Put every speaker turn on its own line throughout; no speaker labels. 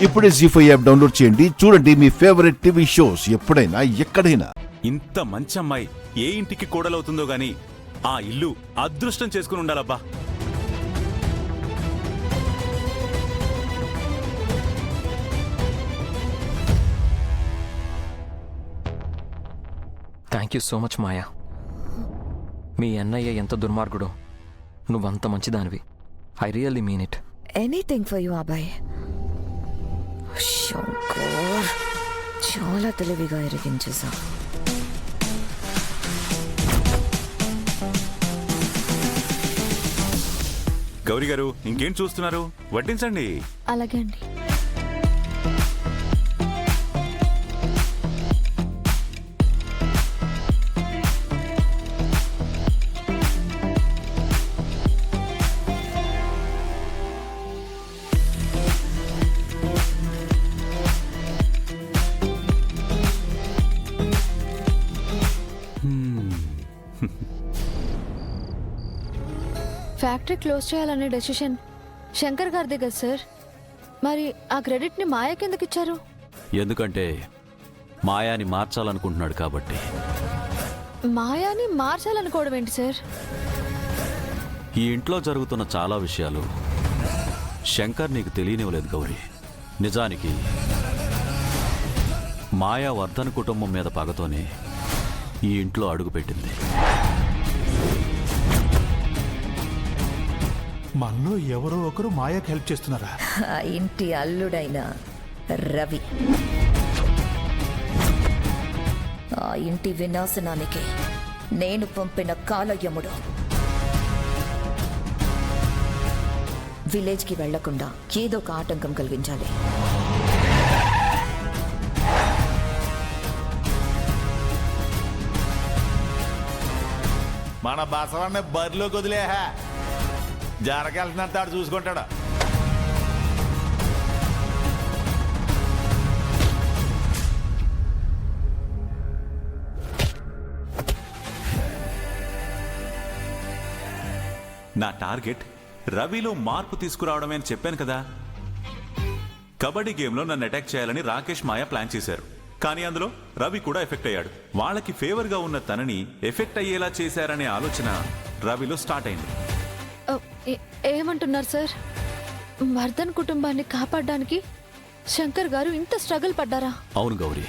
ఇప్పుడే జీ5 app download చేయండి. చూడండి మీ ఫేవరెట్ టీవీ షోస్ ఎప్పుడైనా ఎక్కడైనా.
ఇంత మంచి అమ్మాయి ఏ ఇంటికి కోడలవుతుందో గాని ఆ ఇల్లు అదృష్టం చేసుకుని ఉండాలబ్బా.
Thank you so much Maya. మీ అన్నయ్య ఎంత దుర్మార్గుడో, నువ్వంత మంచిదానివి. I really mean it.
Anything for you అబ్బాయ్. శంకర్, చాలా తెలివిగా ఎరిగించేశా.
గౌరీ గారు ఇంకేం చూస్తున్నారు, వడ్డించండి.
అలాగే అండి. ఫ్యాక్టరీ క్లోజ్ చేయాలనే డెసిషన్ శంకర్ గారిదే కదా సార్. మరి ఆ క్రెడిట్ని మాయాకి ఎందుకు ఇచ్చారు?
ఎందుకంటే మాయాని మార్చాలనుకుంటున్నాడు కాబట్టి.
మాయాని మార్చాలనుకోవడం ఏంటి సార్?
ఈ ఇంట్లో జరుగుతున్న చాలా విషయాలు శంకర్ నీకు తెలియనివ్వలేదు గౌరీ. నిజానికి మాయా వర్ధన్ కుటుంబం మీద పగతోనే ఈ ఇంట్లో అడుగుపెట్టింది.
మనలో ఎవరో ఒకరు మాయాకి హెల్ప్ చేస్తున్నారా?
ఆ ఇంటి అల్లుడైన రవి ఆ ఇంటి వినాశనానికి నేను పంపిన కాలయముడు. విలేజ్కి వెళ్లకుండా ఏదో ఒక ఆటంకం కలిగించాలి.
మన బసవన్న బరిలోకి వదిలేహా, జరగాల్సినంత ఆడు చూసుకుంటాడు.
నా టార్గెట్ రవిలో మార్పు తీసుకురావడమే అని చెప్పాను కదా. కబడ్డీ గేమ్లో నన్ను అటాక్ చేయాలని రాకేష్ మాయా ప్లాన్ చేశారు. కానీ అందులో రవి కూడా ఎఫెక్ట్ అయ్యాడు. వాళ్ళకి ఫేవర్గా ఉన్న తనని ఎఫెక్ట్ అయ్యేలా చేశారనే ఆలోచన రవిలో స్టార్ట్ అయింది.
ఏమంటున్నారు సార్? వర్ధన్ కుటుంబాన్ని కాపాడడానికి శంకర్ గారు ఇంత స్ట్రగుల్ పడ్డారా?
అవును గౌరీ.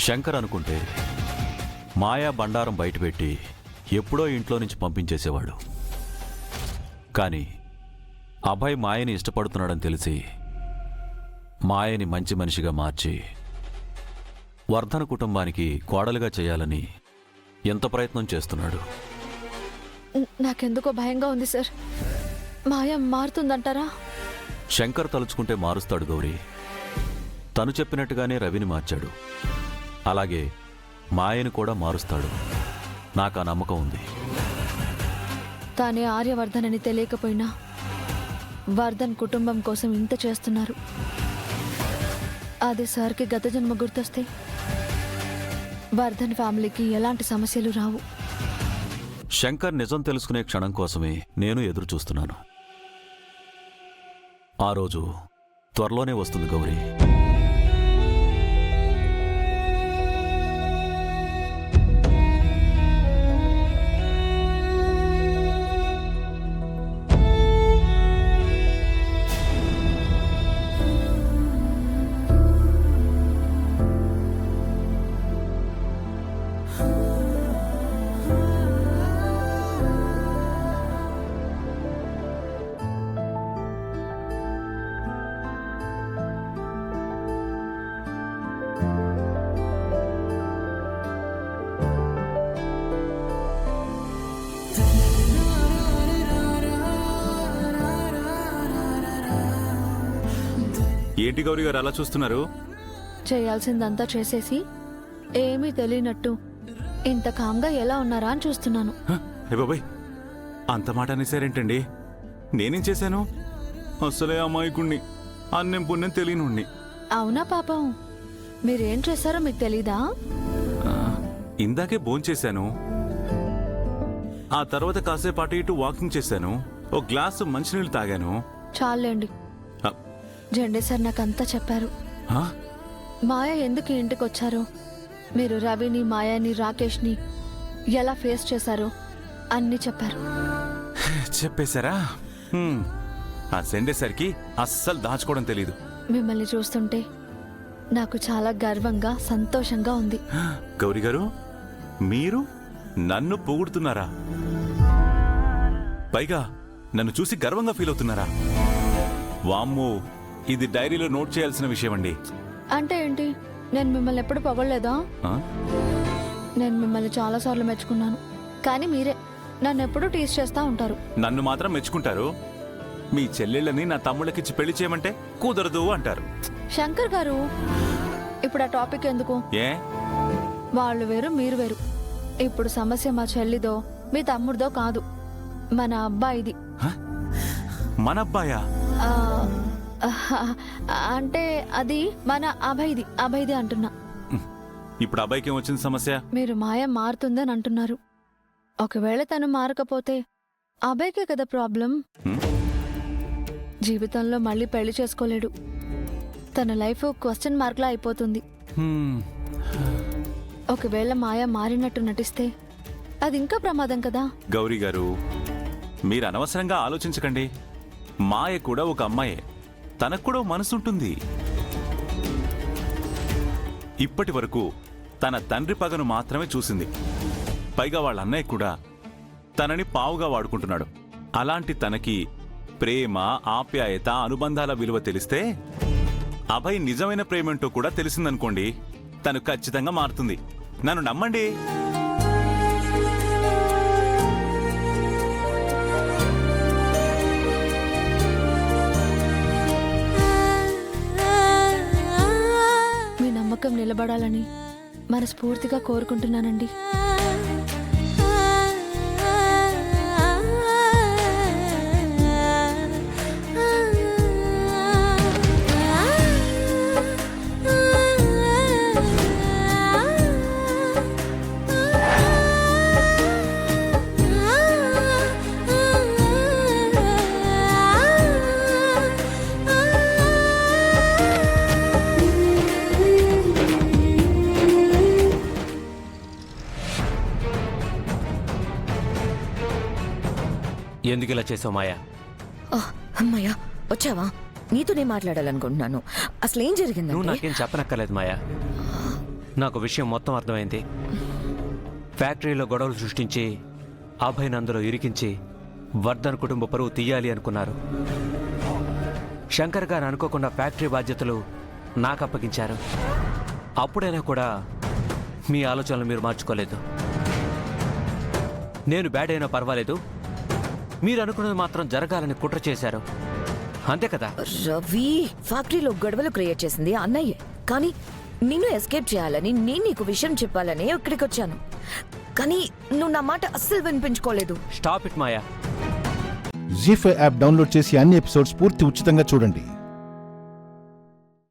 శంకర్ అనుకుంటే మాయా బండారం బయటపెట్టి ఎప్పుడో ఇంట్లో నుంచి పంపించేసేవాడు. కానీ అభయ్ మాయని ఇష్టపడుతున్నాడని తెలిసి మాయని మంచి మనిషిగా మార్చి వర్ధన్ కుటుంబానికి కోడలుగా చేయాలని ఎంత ప్రయత్నం చేస్తున్నాడు.
నాకెందుకో భయంగా ఉంది సార్. మాయ మారుతుందంటారా?
శంకర్ తలుచుకుంటే మారుస్తాడు గౌరీ. తను చెప్పినట్టుగానే రవిని మార్చాడు. అలాగే మాయని కూడా మారుస్తాడు. నాకు ఆ నమ్మకం ఉంది.
తానే ఆర్యవర్ధన్ అని తెలియకపోయినా వర్ధన్ కుటుంబం కోసం ఇంత చేస్తున్నారు. అదే సార్కి గత జన్మ గుర్తొస్తే వర్ధన్ ఫ్యామిలీకి ఎలాంటి సమస్యలు రావు.
శంకర్ నిజం తెలుసుకునే క్షణం కోసమే నేను ఎదురు చూస్తున్నాను. ఆ రోజు త్వరలోనే వస్తుంది గౌరీ.
ఏంటి గౌరీ గారు అలా చూస్తున్నారు?
చేయాల్సిందంతా చేసేసి ఏమీ తెలియనట్టు ఇంత కామ్గా ఎలా ఉన్నారా అని చూస్తున్నాను.
బాబాయ్, అంత మాట అనేసారేంటండి? నేనేం చేశాను? అసలే అమాయకుణ్ణి, అన్నం పుణ్యం తెలియనుండి.
అవునా పాపం, మీరేం చేశారో మీకు తెలీదా?
ఇందాకే భోంచేశాను. ఆ తర్వాత కాసేపు అటు ఇటు వాకింగ్ చేశాను. ఓ గ్లాసు మంచినీళ్ళు తాగాను.
చాలండి. జెండే సార్ నాకంతా చెప్పారు.
ఆ?
మాయ ఎందుకు ఈ ఇంటికి వచ్చారో, మీరు రవిని, మాయాని, రాకేష్ని ఎలా ఫేస్ చేశారో అన్నీ చెప్పారు.
చెప్పేశారా? ఆ సెండేసరికి అస్సలు దాచుకోవడం తెలీదు.
మిమ్మల్ని చూస్తుంటే నాకు చాలా గర్వంగా, సంతోషంగా ఉంది.
గౌరీ గారు, మీరు నన్ను పొగుడుతున్నారా? పైగా నన్ను చూసి గర్వంగా ఫీల్ అవుతున్నారా? వామ్మో, ఇది డైరీలో నోట్ చేయాల్సిన విషయం అండి.
అంటే ఏంటి? నేను మిమ్మల్ని ఎప్పుడు పొగడలేదా?
ఆ?
నేను మిమ్మల్ని చాలాసార్లు మెచ్చుకున్నాను, కానీ మీరే నన్ను ఎప్పుడూ టీజ్ చేస్తూ ఉంటారు.
నన్ను మాత్రం మెచ్చుకుంటారు, మీ చెల్లెళ్ళని నా తమ్ముళ్ళకిచ్చి పెళ్లి చేయమంటే కుదరదు అంటారు.
శంకర్ గారు, ఇప్పుడు ఆ టాపిక్ ఎందుకు?
ఏ?
వాళ్ళు వేరు, మీరు వేరు. ఇప్పుడు సమస్య మా చెల్లిదో మీ తమ్ముడిదో కాదు, మన అబ్బాయిది.
మన అబ్బాయా?
ఆ, అంటే అది మన అభయ్ది అంటున్నా.
ఇప్పుడు అబ్బాయికి ఏమొచ్చింది సమస్య?
మీరు మాయ మారుతుందని అంటున్నారు. ఒకవేళ తను మారకపోతే అభయ్కే కదా ప్రాబ్లం. జీవితంలో మళ్ళీ పెళ్లి చేసుకోలేడు. తన లైఫ్ క్వశ్చన్ మార్క్లా అయిపోతుంది. ఒకవేళ మాయ మారినట్టు నటిస్తే అది ఇంకా ప్రమాదం కదా.
గౌరీ గారు, మీరు అనవసరంగా ఆలోచించకండి. మాయ కూడా ఒక అమ్మాయే, తనకు కూడా మనసుంటుంది. ఇప్పటి వరకు తన తండ్రి పగను మాత్రమే చూసింది. పైగా వాళ్ళ అన్నయ్య కూడా తనని పావుగా వాడుకుంటున్నాడు. అలాంటి తనకి ప్రేమ, ఆప్యాయత, అనుబంధాల విలువ తెలిస్తే, అభయ్ నిజమైన ప్రేమేంటో కూడా తెలిసిందనుకోండి, తను ఖచ్చితంగా మారుతుంది. నన్ను నమ్మండి.
మీ నమ్మకం నిలబడాలని మనస్ఫూర్తిగా కోరుకుంటున్నానండి.
ఎందుకు ఇలా చేసావు మాయా?
అమ్మయ్యా, వచ్చావా? నీతోనే మాట్లాడాలనుకుంటున్నాను. అసలు ఏం
నువ్వు
జరిగింది?
నాకేం చెప్పనక్కర్లేదు మాయా. నాకు విషయం మొత్తం అర్థమైంది. ఫ్యాక్టరీలో గొడవలు సృష్టించి అభయ్ నందులో ఇరికించి వర్ధన్ కుటుంబ పరువు తీయాలి అనుకున్నారు. శంకర్ గారు అనుకోకుండా ఫ్యాక్టరీ బాధ్యతలు నాకు అప్పగించారు. అప్పుడైనా కూడా మీ ఆలోచనలు మీరు మార్చుకోలేదు. నేను బ్యాడ్ అయినా పర్వాలేదు, మీరు అనుకున్నది మాత్రం జరగాలని కుట్ర చేశారు, అంతే కదా?
రవి, ఫ్యాక్టరీలో గొడవలు క్రియేట్ చేసింది అన్నయ్యే, కానీ నిన్ను ఎస్కేప్ చేయాలని నేను నీకు విషయం చెప్పాలని ఇక్కడికి వచ్చాను. కానీ నువ్వు నా మాట అస్సలు వినిపించుకోలేదు.
Stop it Maya.
Zee five app download చేసి అన్ని ఎపిసోడ్స్ పూర్తి ఉచితంగా చూడండి.